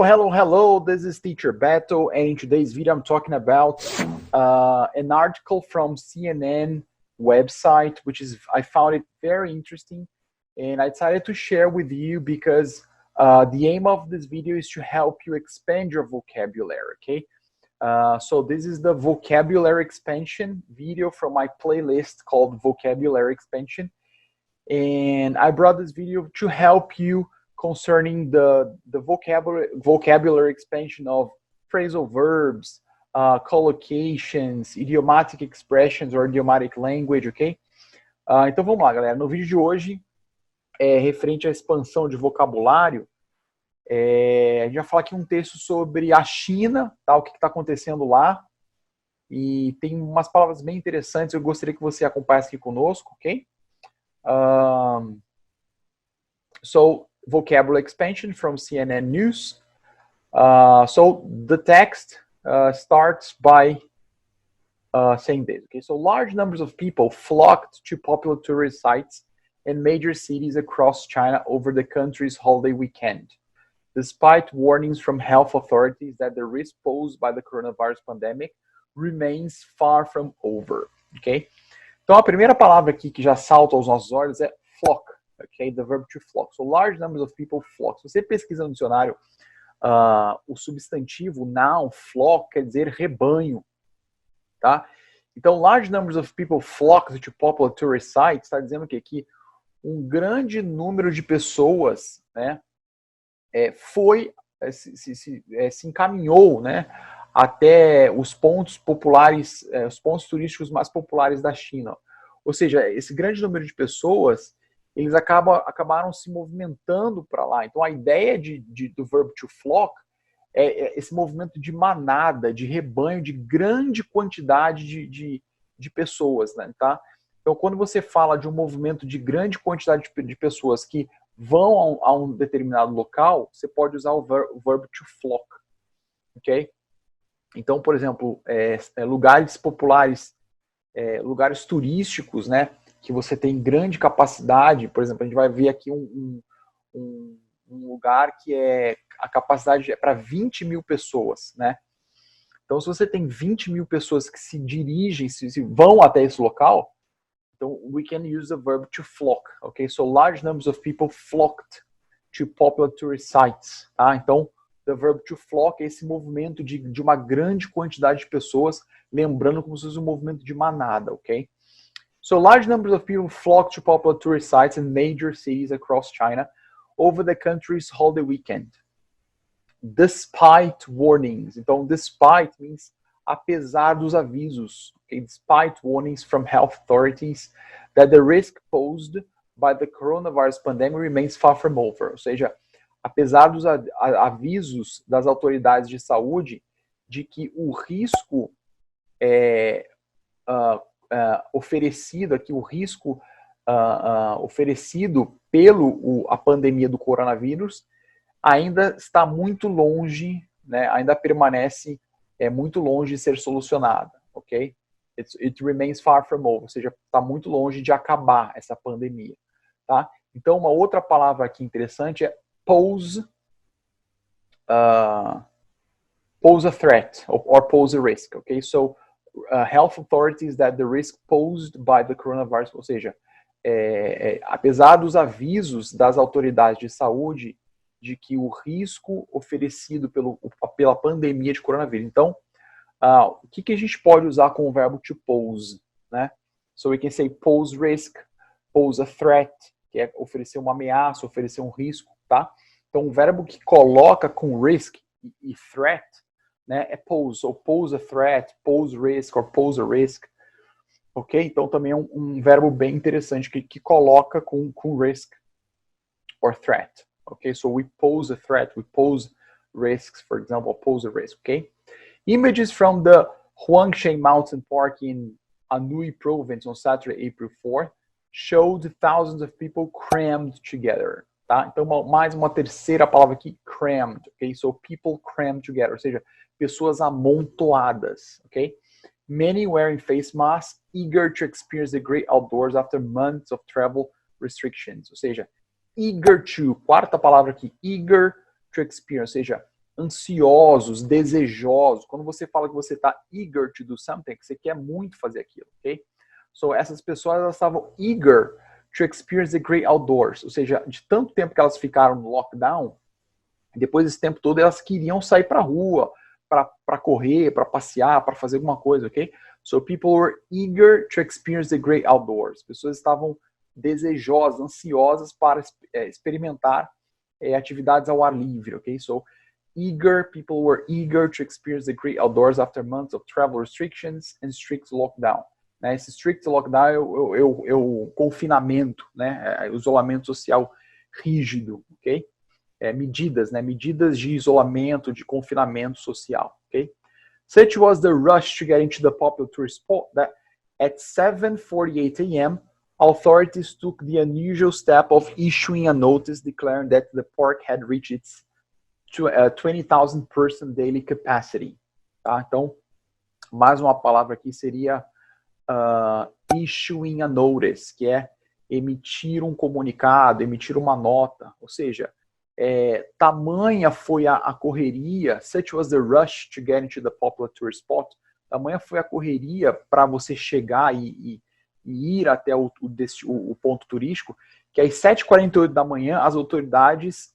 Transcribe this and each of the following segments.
Hello. This is Teacher Beto, and in today's video, I'm talking about an article from CNN website, I found it very interesting, and I decided to share with you because the aim of this video is to help you expand your vocabulary, okay? So this is the vocabulary expansion video from my playlist called Vocabulary Expansion, and I brought this video to help you concerning the vocabulary expansion of phrasal verbs, collocations, idiomatic expressions or idiomatic language, ok? Então vamos lá, galera. No vídeo de hoje, referente à expansão de vocabulário, a gente vai falar aqui um texto sobre a China, tá? O que está acontecendo lá. E tem umas palavras bem interessantes, eu gostaria que você acompanhasse aqui conosco, ok? So, vocabulary expansion from CNN News. So the text starts by saying this. Okay, so large numbers of people flocked to popular tourist sites in major cities across China over the country's holiday weekend, despite warnings from health authorities that the risk posed by the coronavirus pandemic remains far from over. Okay? Então a primeira palavra aqui que já salta aos nossos olhos é flock. Okay, the verb to flock. So large numbers of people flock. Se você pesquisa no dicionário, o substantivo noun, flock, quer dizer rebanho, tá? Então, large numbers of people flock to popular tourist sites, está dizendo que um grande número de pessoas, né, se encaminhou, né, até os pontos populares, os pontos turísticos mais populares da China. Ou seja, esse grande número de pessoas, eles acabaram se movimentando para lá. Então, a ideia do verbo to flock é esse movimento de manada, de rebanho, de grande quantidade de pessoas, né, tá? Então, quando você fala de um movimento de grande quantidade de pessoas que vão a um determinado local, você pode usar o verbo to flock, ok? Então, por exemplo, lugares populares, lugares turísticos, né, que você tem grande capacidade. Por exemplo, a gente vai ver aqui um lugar que a capacidade é para 20 mil pessoas, né? Então, se você tem 20 mil pessoas que se dirigem, se vão até esse local, então, we can use the verb to flock, ok? So, large numbers of people flocked to popular tourist sites, tá? Então, the verb to flock é esse movimento de uma grande quantidade de pessoas, lembrando como se fosse um movimento de manada, ok? So large numbers of people flock to popular tourist sites in major cities across China over the country's holiday weekend, despite warnings. Então, despite means apesar dos avisos, okay? Despite warnings from health authorities that the risk posed by the coronavirus pandemic remains far from over. Ou seja, apesar dos avisos das autoridades de saúde de que o risco oferecido aqui, o risco oferecido a pandemia do coronavírus ainda está muito longe, né? Ainda permanece muito longe de ser solucionada, ok? It remains far from over, ou seja, está muito longe de acabar essa pandemia, tá? Então, uma outra palavra aqui interessante é pose a threat or pose a risk, ok? So, health authorities that the risk posed by the coronavirus, ou seja, apesar dos avisos das autoridades de saúde de que o risco oferecido pela pandemia de coronavírus. Então, o que a gente pode usar com o verbo to pose, né? So we can say pose risk, pose a threat, que é oferecer uma ameaça, oferecer um risco, tá? Então, o verbo que coloca com risk e threat, né, é pose, ou pose a threat, pose risk, or pose a risk, ok? Então também é um verbo bem interessante que coloca com risk or threat, ok? So we pose a threat, we pose risks, for example, pose a risk, ok? Images from the Huangshan Mountain Park in Anhui Province on Saturday, April 4th, showed thousands of people crammed together, tá? Então mais uma terceira palavra aqui, crammed, ok? So people crammed together, ou seja, pessoas amontoadas, ok? Many wearing face masks, eager to experience the great outdoors after months of travel restrictions. Ou seja, eager to, quarta palavra aqui, eager to experience, ou seja, ansiosos, desejosos. Quando você fala que você está eager to do something, que você quer muito fazer aquilo, ok? So, essas pessoas, elas estavam eager to experience the great outdoors. Ou seja, de tanto tempo que elas ficaram no lockdown, depois desse tempo todo, elas queriam sair para a rua, para correr, para passear, para fazer alguma coisa, ok? So, people were eager to experience the great outdoors. Pessoas estavam desejosas, ansiosas para experimentar atividades ao ar livre, ok? So, people were eager to experience the great outdoors after months of travel restrictions and strict lockdown. Né? Esse strict lockdown é o confinamento, né? O isolamento social rígido, ok? Medidas, né? Medidas de isolamento, de confinamento social, ok? Such was the rush to get into the popular tourist spot that at 7:48 a.m., authorities took the unusual step of issuing a notice declaring that the park had reached its 20,000 person daily capacity. Tá? Então, mais uma palavra aqui seria issuing a notice, que é emitir um comunicado, emitir uma nota. Ou seja, tamanha foi a correria, such was the rush to get into the popular tourist spot, tamanha foi a correria para você chegar e ir até o ponto turístico, que às 7h48 da manhã as autoridades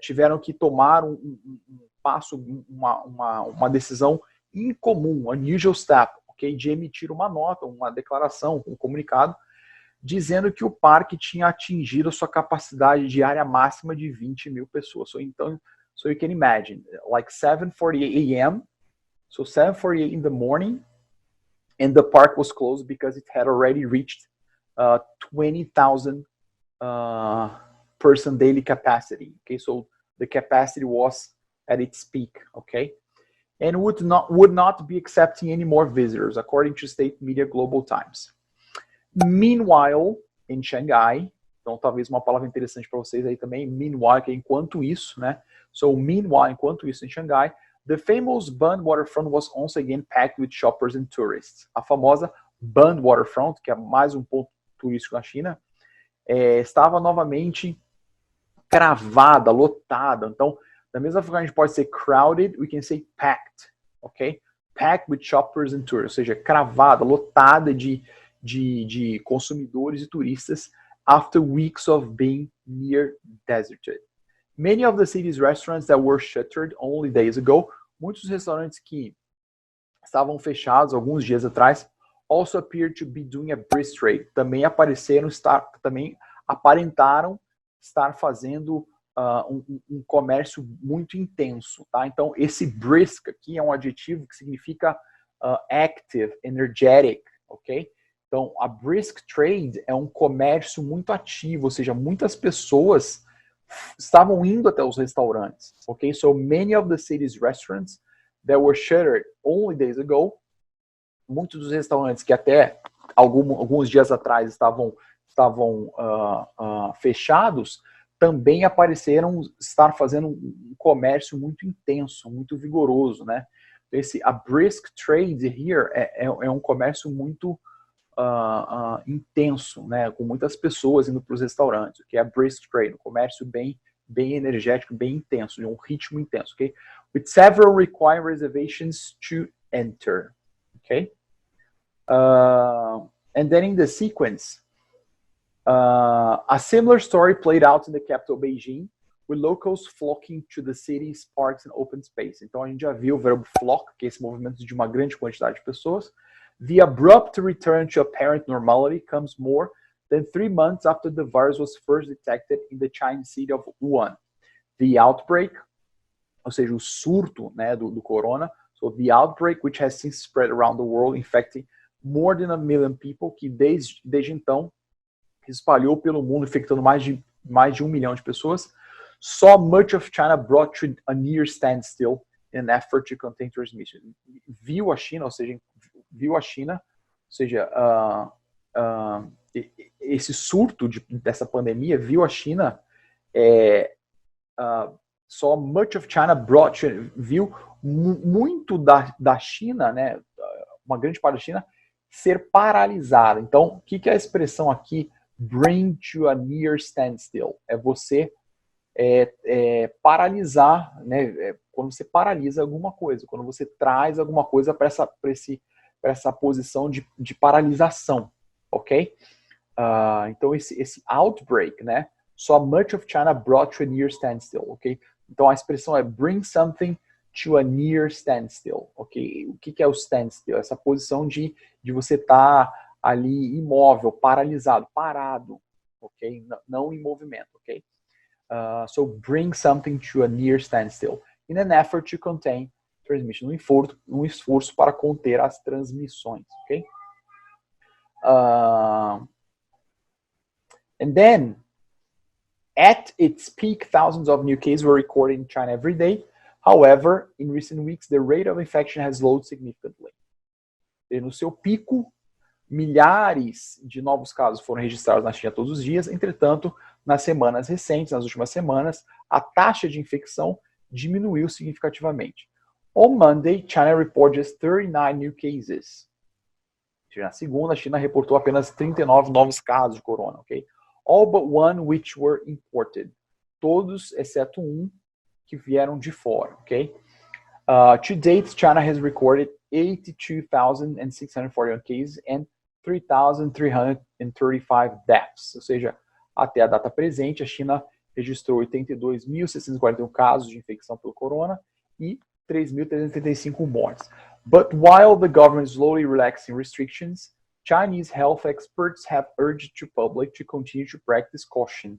tiveram que tomar um passo, uma decisão incomum, unusual step, okay, de emitir uma nota, uma declaração, um comunicado, dizendo que o parque tinha atingido a sua capacidade diária máxima de 20 mil pessoas. So you can imagine, like 7:48 a.m., so 7:48 in the morning, and the park was closed because it had already reached 20,000 person daily capacity. Okay, so the capacity was at its peak. Okay, and would not be accepting any more visitors, according to state media Global Times. Meanwhile, in Shanghai, então talvez uma palavra interessante para vocês aí também, meanwhile, que é enquanto isso, né? So, meanwhile, enquanto isso em Xangai, the famous Bund waterfront was once again packed with shoppers and tourists. A famosa Bund waterfront, que é mais um ponto turístico na China, estava novamente cravada, lotada. Então, da mesma forma que a gente pode ser crowded, we can say packed, ok? Packed with shoppers and tourists, ou seja, cravada, lotada de consumidores e turistas after weeks of being near deserted. Many of the city's restaurants that were shuttered only days ago, muitos restaurantes que estavam fechados alguns dias atrás, also appeared to be doing a brisk trade. Também aparentaram estar fazendo um comércio muito intenso, tá? Então, esse brisk aqui é um adjetivo que significa active, energetic, ok? Então, a brisk trade é um comércio muito ativo, ou seja, muitas pessoas estavam indo até os restaurantes, ok? So, many of the city's restaurants that were shuttered only days ago, muitos dos restaurantes que até alguns dias atrás estavam fechados, também apareceram estar fazendo um comércio muito intenso, muito vigoroso, né? A brisk trade here é um comércio muito intenso, né, com muitas pessoas indo para os restaurantes, que é a brisk trade, um comércio bem energético, bem intenso, de um ritmo intenso, ok? With several requiring reservations to enter, okay? And then in the sequence, a similar story played out in the capital Beijing, with locals flocking to the city's parks and open space. Então a gente já viu o verbo flock, que é esse movimento de uma grande quantidade de pessoas. The abrupt return to apparent normality comes more than 3 months after the virus was first detected in the Chinese city of Wuhan. The outbreak, ou seja, o surto, né, do corona, so the outbreak, which has since spread around the world, infecting more than 1 million people, que desde então se espalhou pelo mundo, infectando mais de 1 milhão de pessoas, saw much of China brought to a near standstill in an effort to contain transmission. Viu a China, ou seja, esse surto dessa pandemia, viu a China, saw much of China brought to, viu muito da China, né, uma grande parte da China, ser paralisada. Então, o que é a expressão aqui, bring to a near standstill? É você paralisar, né? Quando você paralisa alguma coisa, quando você traz alguma coisa para essa posição de paralisação, ok? Então esse outbreak, né? So much of China brought to a near standstill, ok? Então a expressão é bring something to a near standstill, ok? O que é o standstill? Essa posição de você estar ali imóvel, paralisado, parado, ok? Não em movimento, ok? So bring something to a near standstill in an effort to contain transmission, um esforço para conter as transmissões, ok? And then, at its peak, thousands of new cases were recorded in China every day. However, in recent weeks, the rate of infection has slowed significantly. E no seu pico, milhares de novos casos foram registrados na China todos os dias. Entretanto, nas semanas recentes, nas últimas semanas, a taxa de infecção diminuiu significativamente. On Monday, China reported just 39 new cases. Na segunda, a China reportou apenas 39 novos casos de corona, ok? All but one which were imported. Todos, exceto um, que vieram de fora, ok? To date, China has recorded 82,641 cases and 3,335 deaths. Ou seja, até a data presente, a China registrou 82.641 casos de infecção pelo corona e 3.335 mortes. But while the government is slowly relaxing restrictions, Chinese health experts have urged the public to continue to practice caution.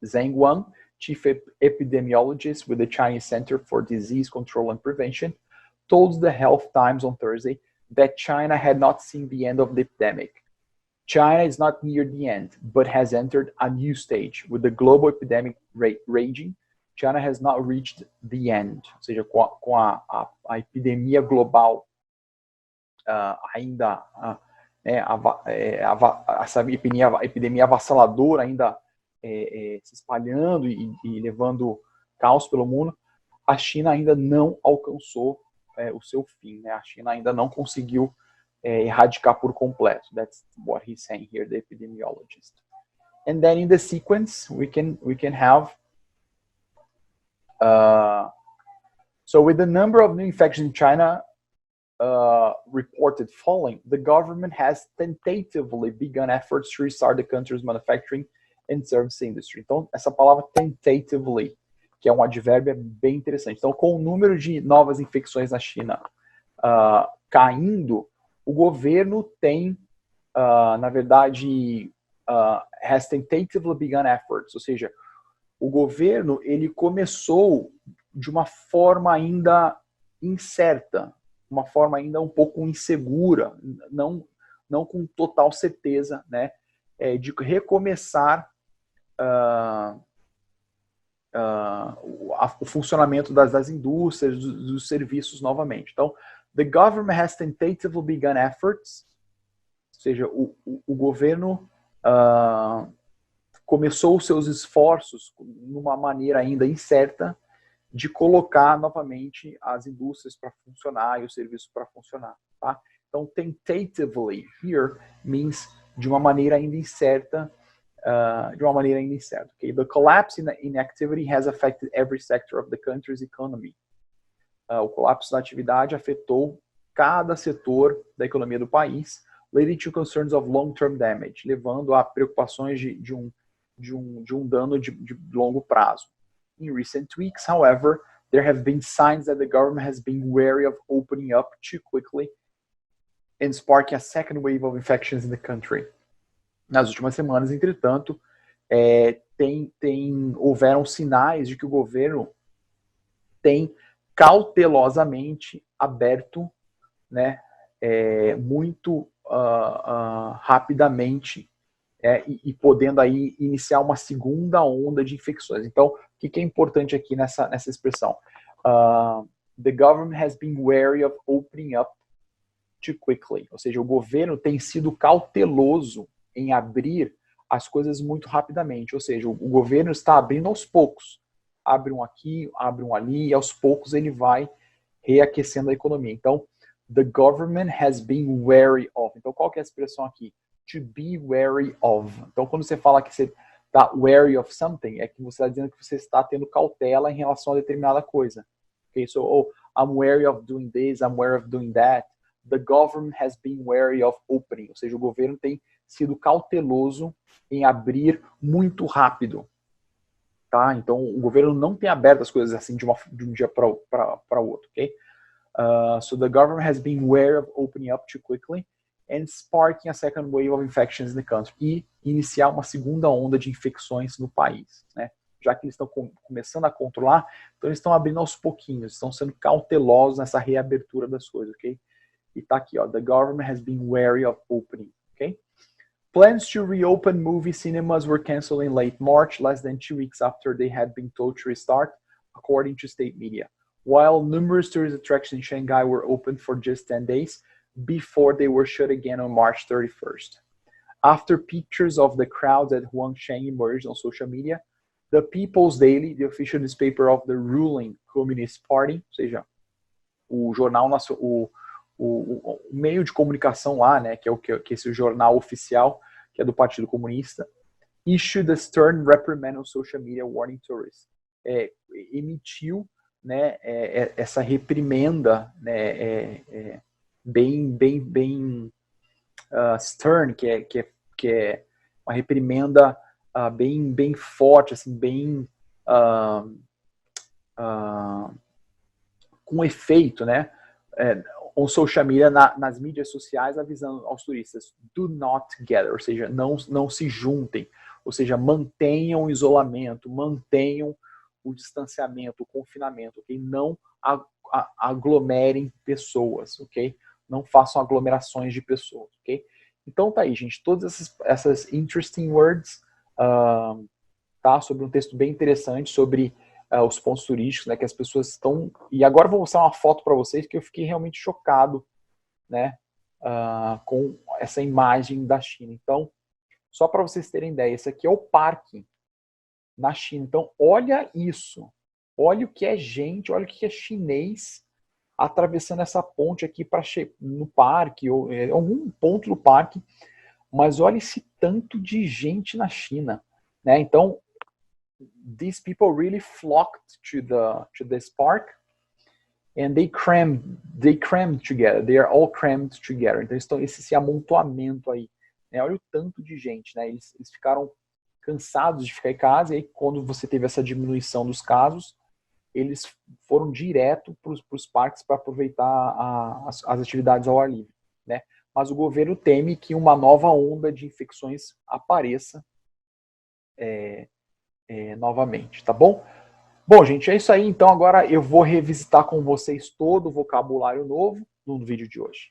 Zhang Guang, chief epidemiologist with the Chinese Center for Disease Control and Prevention, told the Health Times on Thursday that China had not seen the end of the epidemic. China is not near the end, but has entered a new stage. With the global epidemic rate raging, China has not reached the end. Ou seja, com a epidemia global ainda, essa epidemia avassaladora ainda se espalhando e levando caos pelo mundo, a China ainda não alcançou o seu fim, né? A China ainda não conseguiu erradicar por completo. That's what he's saying here, the epidemiologist. And then in the sequence, we can have so with the number of new infections in China reported falling, the government has tentatively begun efforts to restart the country's manufacturing and service industry. Então, essa palavra tentatively, que é um advérbio, é bem interessante. Então, com o número de novas infecções na China caindo, o governo tem, na verdade, has tentatively begun efforts, ou seja, o governo ele começou de uma forma ainda incerta, uma forma ainda um pouco insegura, não com total certeza, né, de recomeçar o funcionamento das indústrias, dos serviços novamente. Então, the government has tentatively begun efforts, ou seja, o governo começou os seus esforços numa maneira ainda incerta de colocar novamente as indústrias para funcionar e os serviços para funcionar, tá? Então, tentatively here means de uma maneira ainda incerta, okay? The collapse in activity has affected every sector of the country's economy. O colapso da atividade afetou cada setor da economia do país, leading to concerns of long-term damage, levando a preocupações de um dano de longo prazo. In recent weeks, however, there have been signs that the government has been wary of opening up too quickly and sparking a second wave of infections in the country. Nas últimas semanas, entretanto, houveram sinais de que o governo tem cautelosamente aberto, né, muito rapidamente e podendo aí iniciar uma segunda onda de infecções. Então, o que é importante aqui nessa expressão? The government has been wary of opening up too quickly. Ou seja, o governo tem sido cauteloso em abrir as coisas muito rapidamente. Ou seja, o governo está abrindo aos poucos. Abre um aqui, abre um ali, e aos poucos ele vai reaquecendo a economia. Então, the government has been wary of. Então, qual que é a expressão aqui? To be wary of. Então, quando você fala que você tá? Wary of something é que você está dizendo que você está tendo cautela em relação a determinada coisa. Okay? So, oh, I'm wary of doing this, I'm wary of doing that. The government has been wary of opening. Ou seja, o governo tem sido cauteloso em abrir muito rápido. Tá? Então, o governo não tem aberto as coisas assim de um dia para o outro. Okay? So the government has been wary of opening up too quickly and sparking a second wave of infections in the country. E iniciar uma segunda onda de infecções no país. Né? Já que eles estão começando a controlar, então eles estão abrindo aos pouquinhos, estão sendo cautelosos nessa reabertura das coisas, ok? E tá aqui, ó, the government has been wary of opening, ok? Plans to reopen movie cinemas were canceled in late March, less than 2 weeks after they had been told to restart, according to state media. While numerous tourist attractions in Shanghai were open for just 10 days before they were shut again on March 31st. After pictures of the crowds at Huangshan emerged on social media, the People's Daily, the official newspaper of the ruling Communist Party, ou seja, o jornal, o meio de comunicação lá, né, que é esse jornal oficial, que é do Partido Comunista, issued a stern reprimand on social media warning tourists. Emitiu, né, essa reprimenda, né, bem stern, que é uma reprimenda bem forte, assim, bem com efeito, né? On social media, nas mídias sociais, avisando aos turistas, do not gather, ou seja, não se juntem, ou seja, mantenham o isolamento, mantenham o distanciamento, o confinamento, ok? Não aglomerem pessoas, ok? Não façam aglomerações de pessoas, ok? Então tá aí, gente, todas essas interesting words, tá? Sobre um texto bem interessante sobre os pontos turísticos, né? Que as pessoas estão... E agora eu vou mostrar uma foto para vocês que eu fiquei realmente chocado, né? Com essa imagem da China. Então, só para vocês terem ideia, esse aqui é o parque na China. Então, olha isso. Olha o que é gente, olha o que é chinês atravessando essa ponte aqui para no parque, ou em algum ponto do parque. Mas olha esse tanto de gente na China, né? Então, these people really flocked to this park and they crammed together. They are all crammed together. Então, esse amontoamento aí, né? Olha o tanto de gente, né? Eles ficaram cansados de ficar em casa, e aí quando você teve essa diminuição dos casos, eles foram direto para os parques para aproveitar as atividades ao ar livre, né? Mas o governo teme que uma nova onda de infecções apareça novamente, tá bom? Bom, gente, é isso aí. Então agora eu vou revisitar com vocês todo o vocabulário novo no vídeo de hoje.